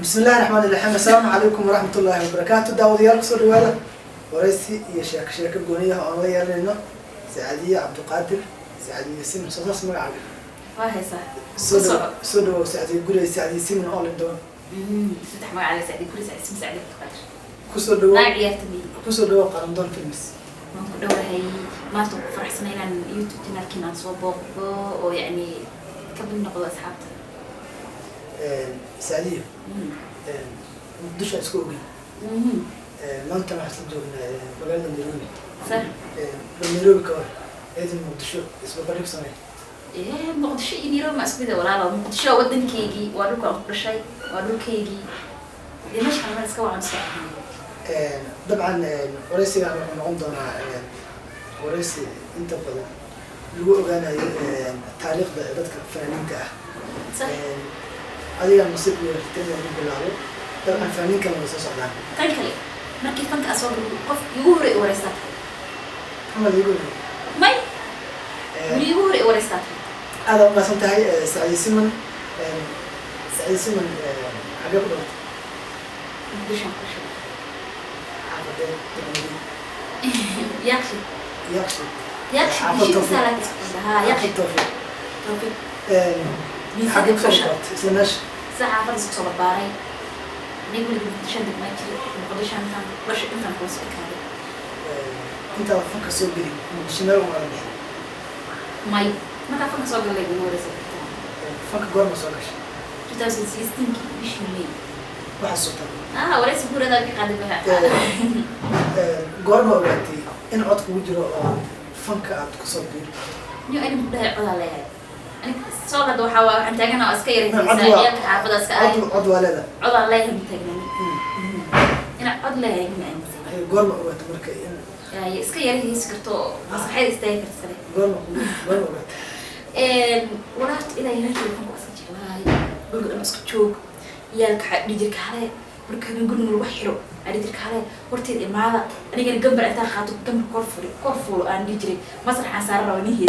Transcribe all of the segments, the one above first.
بسم الله الرحمن الرحيم. السلام عليكم ورحمة الله وبركاته. داوديال كسر رواية ورئيسي يشارك شركة جونية الله يعلننا سعدية عبد القادر سعدية سيمن صوص مقعد. وهي صح. سودو سعدية جوري سعدية سيمن أول دون. فتح مقعد على سعدية جوري سعدية سعدية عبد القادر. كسر رواية. ما عيرتني. كسر رواية قرندون في المس. ما دورة هي ما تبغى فرح سنين عن يوتيوب كنا كنا نصوبه ويعني قبل نقضي أصحابته. سعدية. مدش أسكوبي. ما أنت ما حصل جونا مقالنا نيروبي. صح. بنيروبي كمان. هذا مقدشو اسمه بريك سنة. إيه مقدشو ينيروبي ما أسكبه ولا لا مقدشو ودن كيجي وأروك أقرشي وأروك كيجي. ليش أنا ما أسكوا عن ساعة. طبعا ورئيسي أنا عندنا ورئيسي أنت بدل لو أنا تاريخ ذاتك فنانين ده. صح. هذه الموسيقى التانية اللي بنلعبه طبعا فنانين كانوا يسوسوا عليها. تانكلي ما كيف أنك أصور قف يوري ورثات. هم اللي يقولوا. ما يوري ورثات. هذا بس انتهى سعيد سيمن حاجة بدر. بشان يكشي بشي سالك ها يكشي توفيق حاجة بصوت سناش ساعة فرز صوب باري نقول لك تشدك ما تجي مقدش أنت وش أنت نقول سكاري أنت فك السوق دي شنو ولا ماي ما تعرف فك سوق اللي يقولوا رزق فك جور مسوقش 2016 مش مي واحد صوت ورئيس بورا ده قاعد بها جور ما وقتي إن عطك وجرا فك عاد كسر بير نيو أنا بدها عضلة ليه أنا صار ده حوا أنت أنا أسكير إنسان حافظ أسكير عضو ولا لا عضلة ليه متجنن أنا عضلة ليه من أنسان جور ما وقت مركي يعني إسكير هي سكرتو بس حيل استيقظ سلي جور ما وقت ورحت إلى هنا في الفنك أصلا جواي بقول أنا مسكت شوك يالك حديدك عليه بركان نقول إنه الوحيرو حديدك عليه ورتي الإمارة أنا جاني جنب أنت خاطب جنب كورفوري أنا ديجري مسرح عسارة ونهي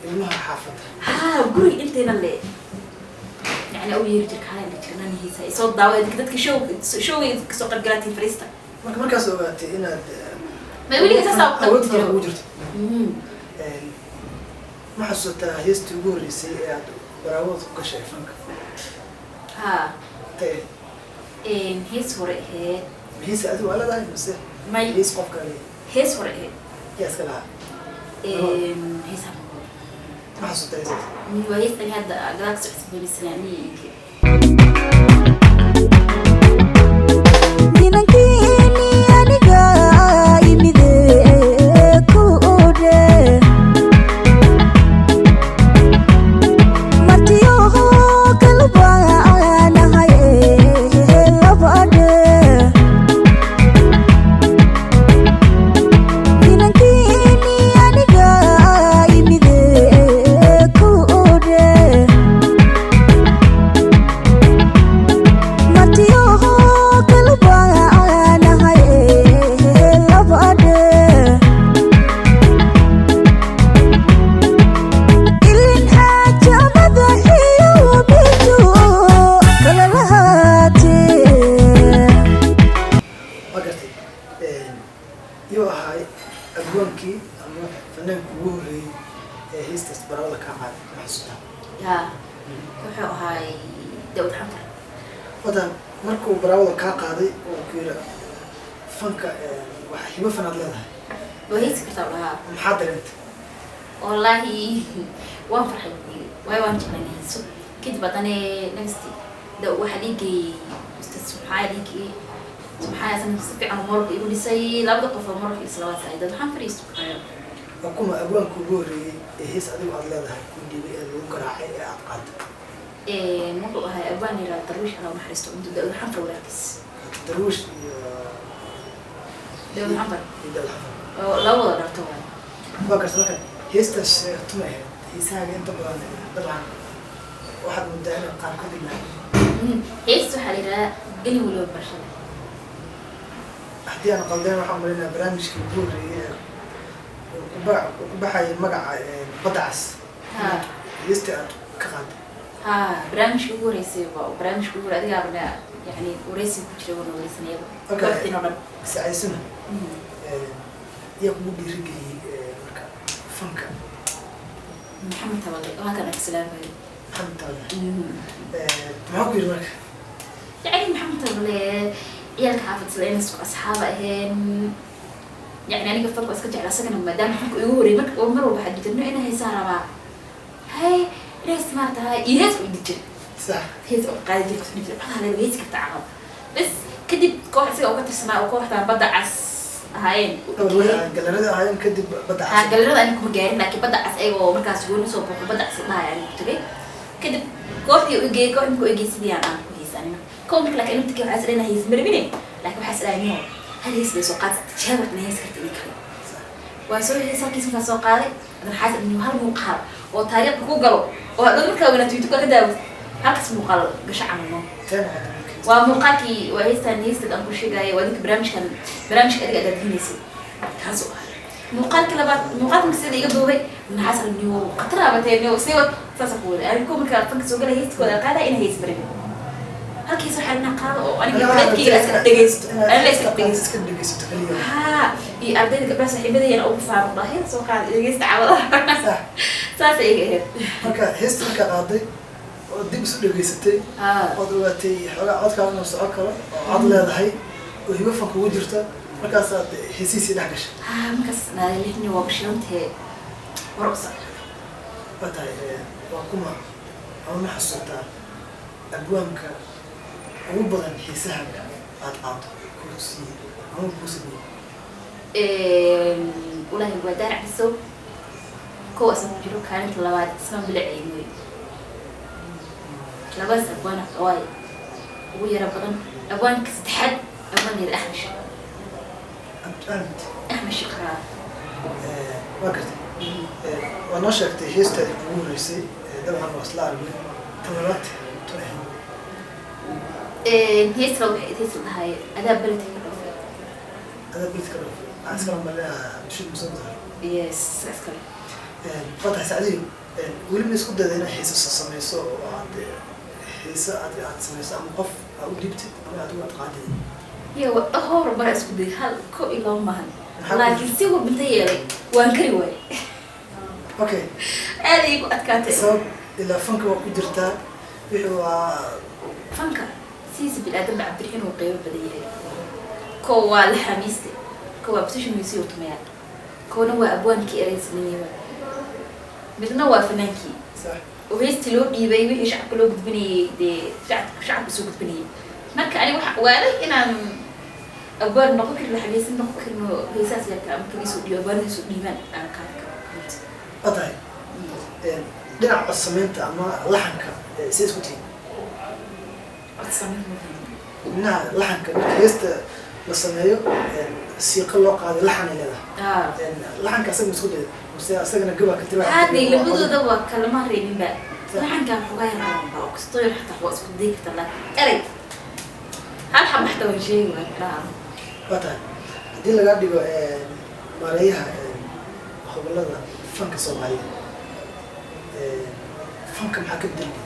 المها حافظ قولي أنت هنا اللي يعني أول يرجعك عليه اللي كنا نهي ساي صوت دعوة كدتك شو سوق الجراتي فريستا ما كان سوقتي أنا ما يقولي أنت سوق أول مرة وجرت ما حسيت هيست يقولي سيئات براوض كشيء فنك هيس ورق هي هيس أدو ولا ده بس ما هيس قف كلي هيس ورق هي ياس كلها هيس ما حسيت هيس وهيس أنا هذا جلاكس حسب بالسلامي markuu baraawada ka qaaday oo kiira fanka waxa hibo fanad leedahay وهيس كتابها maxaa dareentay والله وان فرحتي وان جمعني سو كده بدني نفسي ده وحديقي استاذ سبحانك سبحان سنفسي عن مرة يقول لي سي لا بدك في مرة في صلوات سعيدة ده حن فريس وكما أبوان كبوري هيس أديو أغلادها كندي وقراحي أعتقد موضوع هاي أباني لا درويش أنا ومحرستو أنتو ده حنفر ولاكس درويش ده حنفر ده لا والله درتوها بقى سمعك هيستش تمه هيسها أنت طبعا واحد من دائما قام كذي هيستو حالي قلي ولو برشلونة أحدي أنا قلدين وحمل لنا برامج كبوري وبحي مقع بدعس هيستي كقاد ها برامج كبير يسيبه برامج كبير أدي قبلنا يعني ورئيس كبير ورئيس نيابة أوكي. وقت نورن سعيسنا يقوم بيرجع مركا فنكا محمد تولي وهكذا السلام محمد تولي ما هو مركا يعني محمد تولي يالك حافظ لين أصحابه هن يعني أنا قفلت وأسكت على سكن ما دام حكوا يوري مك ومروا بحدث إنه أنا هي سارة بقى هاي ليش سمعتها يهز وديجي صح هز قاعد يجيك تديجي بعدها لو هيك بتعرف بس كدي كوح سي أو كتر سماء وكوح تان بدأ عس هاين أول قال هاي كدي بدأ ها قال لنا أنكم جايين لكن بدأ عس أيوة مركز يقولون صوب بدأ عس ما يعني تجي كدي كوح يجي كوح مكو يجي سديان كويس أنا كون لك إنه تكيف عس لنا هيز مربيني لكن حس لنا هل هيز بسوقات تشابه من هيز كرتني كلي وأسوي هيز كيس من سوقات أنا حاسس إنه هالمقهى وطريق كوجلو وهذا مركب تويتر كده هكذا مقال قشع منه ومقالكي وهيستان هيست أنكو شيء جاي وديك برامج كده قاعد تهنيسي هذا مقال كلا بعد مقال مسيد يقدوه من حصل إنه قطرة بتاعي وسوى تصفور يعني كم كلا فنك سوق له هيست كده قاعدة إنه هيست بريء هل كيسو حالنا قال وأنا قلت كي أسكت دقيست أنا أسكت دقيست ها في أردت قبل صحيح بدي أنا أوقف على الله هي سوق قاعد دقيست عوض صح صار إيه marka heesta marka qaaday oo dib isu dhageysatay oo dhawaatay xogaa codkaaga inuu socon karo oo cod leedahay oo hibo fanka ugu jirta markaas aad heesiisii dhex gashay markaas naalihni waa bashirantee warqsa watahay waa kuma ama xasuutaa abwaanka ugu badan xiisaha aad qaado kursi ama kursi walahi waa daarac bisow كو أصلا جلو كانت لواد اسمه بالعينوي لباس أبوانا قواي ويا ربنا أبوان كستحد أبوان ير أحمش أنت أحمش شكرا وقت وأنا شكت هيست الجمهوريسي طبعا وصلها لي تمرات هيست لو هيست هاي أنا بلتي أنا بلتي عسكر ملها بشيء مصدر يس عسكر فتح سعدي ولم يسكت ده حيس السميسو وعند حيس عند سميسو أم قف أو جبت أنا أدور أتقاعد يا هو ربنا يسكت ده هل كو إلا مهن لكن سوى بنتيالي وانكري واي أوكي هذه يقول أتكاتي سب إلا فنك وقدرتها هو فنك سيس بالآدم عبرين وقيم بديه كوا الحميستي كوا بتشي ميسي وتميال كوا نوا أبوان كي أريس مني بدنا وافنانكي صح وهي ستلو ديبي وهي شعب كله قدبني دي شعب سوق قدبني ما كان واحد ولا إن أبوان نقول كل حديث نقول إنه هي ساس يركب ممكن يسوق دي أبوان يسوق ديمان أنا كنت أطيب دنا الصميمت أما لحنك سيسكتي الصميم نا لحنك هيست الصميم سيق اللوق هذا لحن اللي له لحنك أصلا مسكوت بس أصلا جوا كتير هذه اللي بدو دوا كلمة ريني بقى لحن كان فوقي راه وكستوي حتى هو اسكت ديك تلا أري هل حب محتوى شيء ولا أطيب دي اللي قاعد يقول ماليها خبرنا فنك صومالي فنك محاكم دلني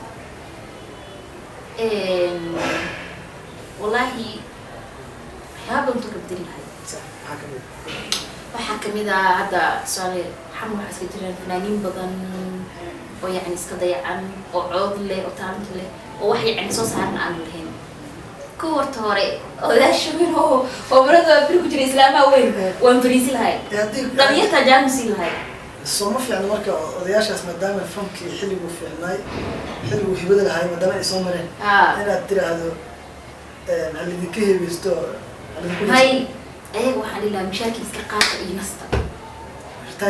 والله حابة أنتو كبدين هاي صح محاكم وحاكم إذا هذا سؤال حمو حسكي جرين فنانين بدن ويعني اسكضي عن وعوض له وتعلمت له ووحي يعني صوص عن الهين كور توري ولا شمين هو برضه بريكو جري إسلامها وين فريسي الهاي ضميتها جامسي الهاي الصومف يعني مركا odayaashaas maadaama fankii xilligu fiicnay xilligu hibada lahaay maadaama ay soo mareen inaad tiraahdo hal idinka hebaysto hay ayaga waxaan ilaa mishaarkii iska qaata iyo nasta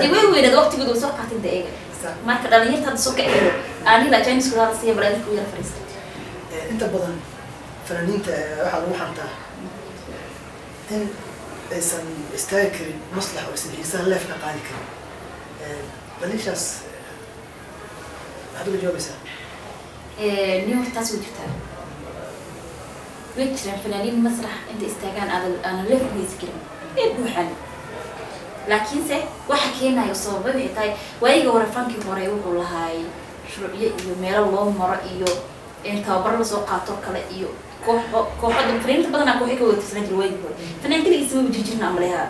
dib way weynad waqtigooda soo qaatin da ayaga marka dhalinyarta hadda soo kacdo aan ilaa Chinese kula rasiya balaadku yara fariista inta badan fanaaniinta waxa lagu xantaa in aysan istaagi karin maslax oo aysan xiisaha leefka qaadi karin بليشاس هذا الجواب يسأل نيويورك تاسو جبتها ويتشرن فنانين مسرح انت استاجان انا ليه بيسكرين ايه بوحن لكن سي waxa keenayo sababay waxay tahay wayga wara fanki hore wuxuu lahaay shuruucyo iyo meelo loo maro iyo tababarro lasoo qaato kale iyo kooxda fanaaniinta badanaa kooxay ka wada tirsanaan jiray waagii hore fanaan keligiisa ma jiri jirna amaleha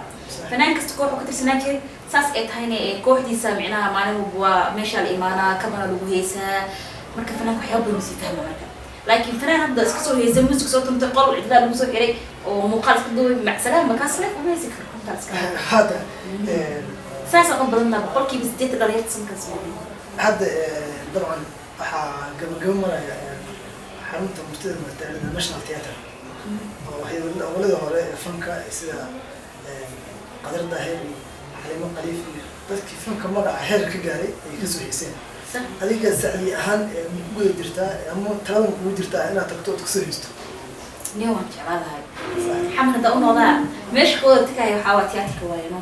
fanaan kasta koox ka tirsanaan jiray saas ay tahayna kooxdiisa micnaha maalin walba waa meesha la imaanaa kabana lagu heesaa marka fanaanka waxyaaba badan usii fahma marka laakiin fanaan hadda iska soo heesa music soo tuntay qol cidlaa lagu soo xiray oo muuqaal iska duubay macsalaam markaas leef uma heesi karo kontaal iska hadda saas aan u badanaa boqolkiiba 8 dhalinyarta sanadkaas hadda dabcan waxaa gabagabo maraya xarunta murtida mataalada national theatre oo hawlada hore ee fanka sida qadar daahir iyo xalimo qaliif iyo dadkii fanka magaca heer ka gaaray ay kasoo heeseen adiga sacdi ahaan guda jirtaa ama taladan kugu jirtaa inaad tagto ood kasoo heysto niyo waan jeclaadahay xamar hadda u noqdaa meesha kooda tagaya waxaa waa tiyaatarka waayno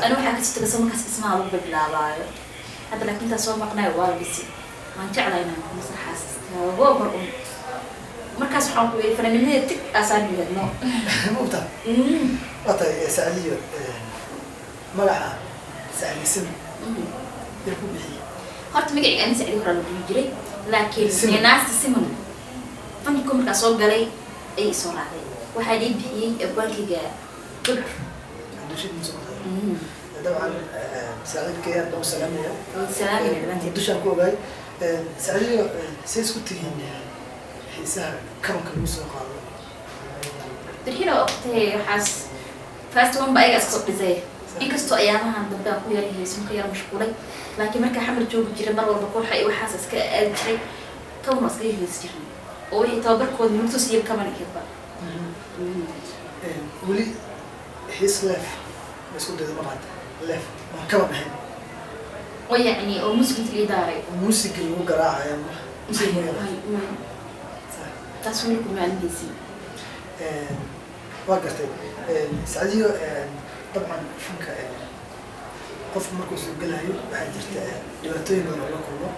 ani waxaa kasoo tagasa markaas ismaha lagu bilaabaayo hadda laakiin intaa soo maqnayo waa bisi waan jeclahay inaan masraxaas istaago mar un markaas waxaan ku yidhi fanaanimadii tig aasaan yidhahdno mugta wata sacdiyo magaca sacdiisan ee ku bixiyay horta magacii ani sacdi hore lagu jiray laakiin naasta siman fanku markaa soo galay ay soo raacday waxaa ii bixiyey abaankayga gabr dabcan sacdi kayaan dhow salaamaya salaamaya dushaan ku ogaay sacdiyo say isku tihiin xiisaha kabanka lagu soo qaado dirhina waqtee waxaas fast one ba ayaga iska soo dhisay inkastoo ayaamahan dambe aan ku yara heesun ka yara mashquulay laakiin markaa xamar joogi jiray mar walba kooxa iyo waxaas iska aadi jiray kaban waa iska heesi jirnay oo wixii tababarkooda lagu soo siiyay kaban ihidba weli xiis leef ma isku dayda maqaad leef waan kaban ahayn oo yacni oo muusiga lii daaray muusiga lagu garaacayo taas weli kuma aanhaysin waa gartay sacdiyo dabcan fanka qofku markuu soo gelayo waxaa jirta dhibaatooyin badan oo la kulmo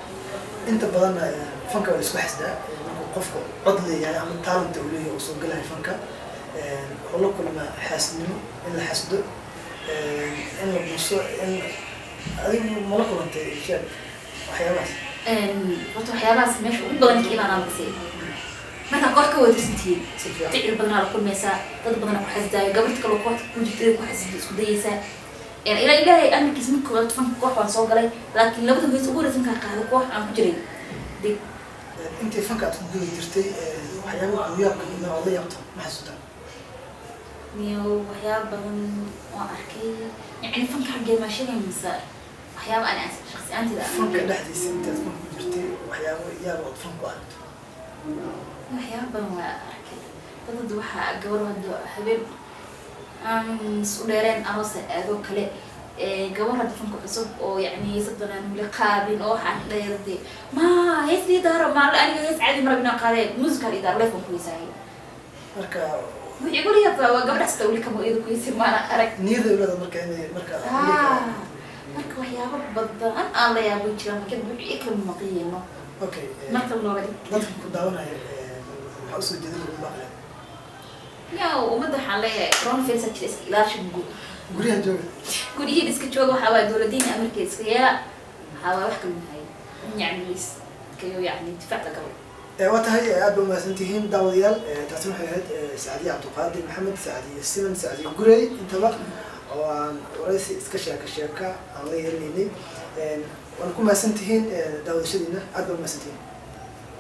inta badanna fanka waa la isku xasdaa markuu qofku cod leeyahay ama taalanta uu leeyahay uu soo gelayo fanka wuxuu la kulmaa xaasnimo in la xasdo in la buuso in adigu mala kulantay sheeg waxyaabahaas horta waxyaabahaas meesha ugu badan ka imaanaa makasii markaa koox ka wadarsantihiin ficil badanaa la kulmaysaa dad badanaa ku xasdaayo gabarta kaloo kooxda ku jirta ku xasida isku dayaysaa ilaa ilaahay amarkiis mid koobaad fanka koox waan soo galay laakiin labada hoys ugu horeysan kaa qaaday koox aan ku jiray deg intii fanka aad ku guda jirtay waxyaaba uyaabka ina oo la yaabto ma xasuutaa miyo waxyaaba badan oo arkay yacni fanka xaggee maa sheegaysa waxyaaba ani shaksi aantida fanka dhexdiisa intaad fanka ku jirtay waxyaaba yaaba ood fanku aragto waxyaaba badan waa arkay dadad waxaa gabar hadda habeen aan isku dheereen aroose aadoo kale gabar hadda fanka cusub oo yacni sadanaan wili qaabin oo waxaan dheerday ma hees lii daaro maale aniga hees caadi marabina qaadee musical ii daaro leefon ku heesaayo marka wixii guli yaabtaa waa gabadhaas ta weli kama iyada ku heesi maana arag niyada ulada marka inay marka marka waxyaaba badan aan la yaabo jiraan marka wixii kala maqiyeyno okay marka looga dhig dadka ku daawanaya waxaa usoo jeedin lagu maqlay yaa ummadda waxaan leeyahay coronavirus jira iska ilaasha guryaha jooga guryihiin iska jooga waxaa waaye dowladiina amarka iska yeela waxaa waa wax kala mahay yacni iskayo yacni difaaca gabo waa tahay aad ba umahadsantihiin daawadayaal taasi waxay ahayd sacdiye cabdiqaadir maxamed sacdiye siman sacdiye gurey intaba oo aan waraysi iska sheeka aan la yeelinaynay waan ku mahadsantihiin daawadashadiina aad ba umahadsantihiin